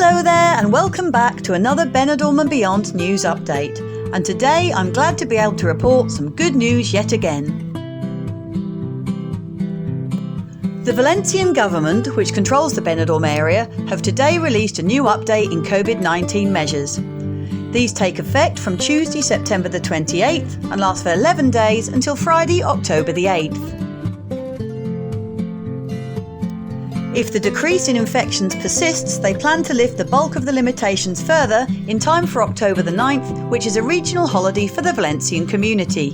Hello there and welcome back to another Benidorm and Beyond news update. And today I'm glad to be able to report some good news yet again. The Valencian government, which controls the Benidorm area, have today released a new update in COVID-19 measures. These take effect from Tuesday, September the 28th and last for 11 days until Friday, October the 8th. If the decrease in infections persists, they plan to lift the bulk of the limitations further in time for October the 9th, which is a regional holiday for the Valencian community.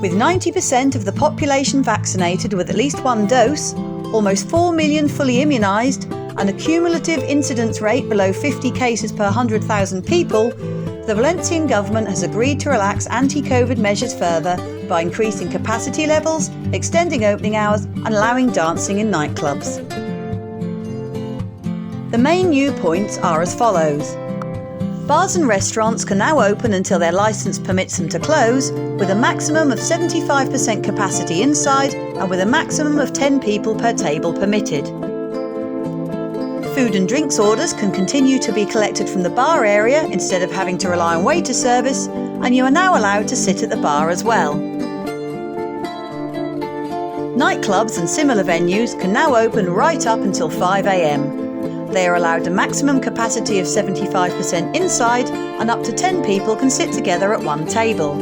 With 90% of the population vaccinated with at least one dose, almost 4 million fully immunised, and a cumulative incidence rate below 50 cases per 100,000 people, the Valencian government has agreed to relax anti-COVID measures further by increasing capacity levels, extending opening hours and allowing dancing in nightclubs. The main new points are as follows. Bars and restaurants can now open until their licence permits them to close, with a maximum of 75% capacity inside and with a maximum of 10 people per table permitted. Food and drinks orders can continue to be collected from the bar area instead of having to rely on waiter service, and you are now allowed to sit at the bar as well. Nightclubs and similar venues can now open right up until 5 a.m. They are allowed a maximum capacity of 75% inside, and up to 10 people can sit together at one table.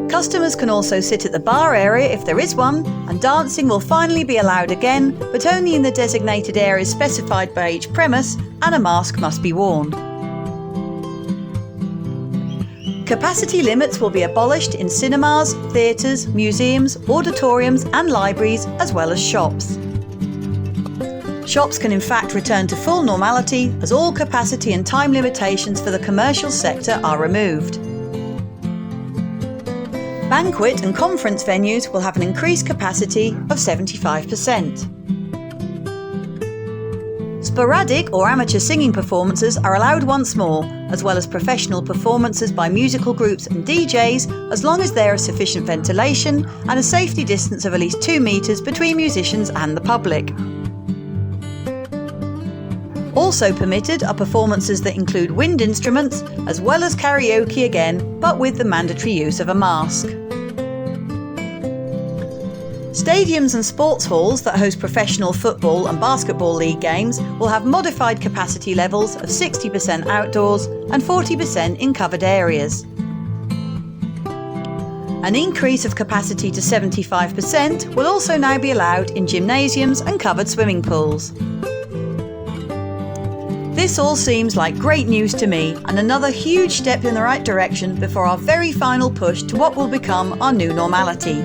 Customers can also sit at the bar area if there is one, and dancing will finally be allowed again, but only in the designated areas specified by each premise, and a mask must be worn. Capacity limits will be abolished in cinemas, theatres, museums, auditoriums and libraries, as well as shops. Shops can in fact return to full normality as all capacity and time limitations for the commercial sector are removed. Banquet and conference venues will have an increased capacity of 75%. Sporadic or amateur singing performances are allowed once more, as well as professional performances by musical groups and DJs, as long as there is sufficient ventilation and a safety distance of at least 2 metres between musicians and the public. Also permitted are performances that include wind instruments, as well as karaoke again, but with the mandatory use of a mask. Stadiums and sports halls that host professional football and basketball league games will have modified capacity levels of 60% outdoors and 40% in covered areas. An increase of capacity to 75% will also now be allowed in gymnasiums and covered swimming pools. This all seems like great news to me, and another huge step in the right direction before our very final push to what will become our new normality.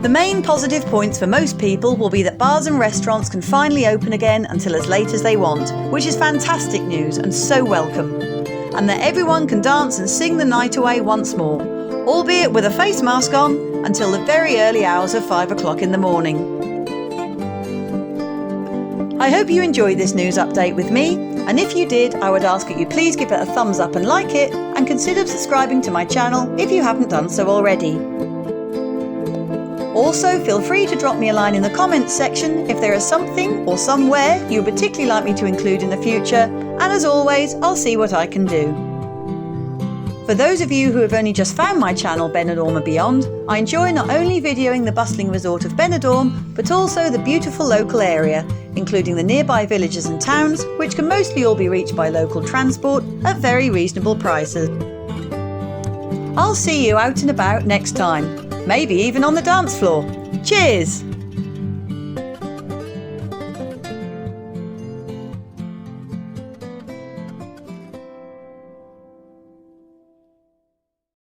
The main positive points for most people will be that bars and restaurants can finally open again until as late as they want, which is fantastic news and so welcome. And that everyone can dance and sing the night away once more, albeit with a face mask on, until the very early hours of 5 o'clock in the morning. I hope you enjoyed this news update with me, and if you did, I would ask that you please give it a thumbs up and like it, and consider subscribing to my channel if you haven't done so already. Also, feel free to drop me a line in the comments section if there is something or somewhere you would particularly like me to include in the future, and as always, I'll see what I can do. For those of you who have only just found my channel Benidorm and Beyond, I enjoy not only videoing the bustling resort of Benidorm, but also the beautiful local area, including the nearby villages and towns, which can mostly all be reached by local transport at very reasonable prices. I'll see you out and about next time, maybe even on the dance floor. Cheers!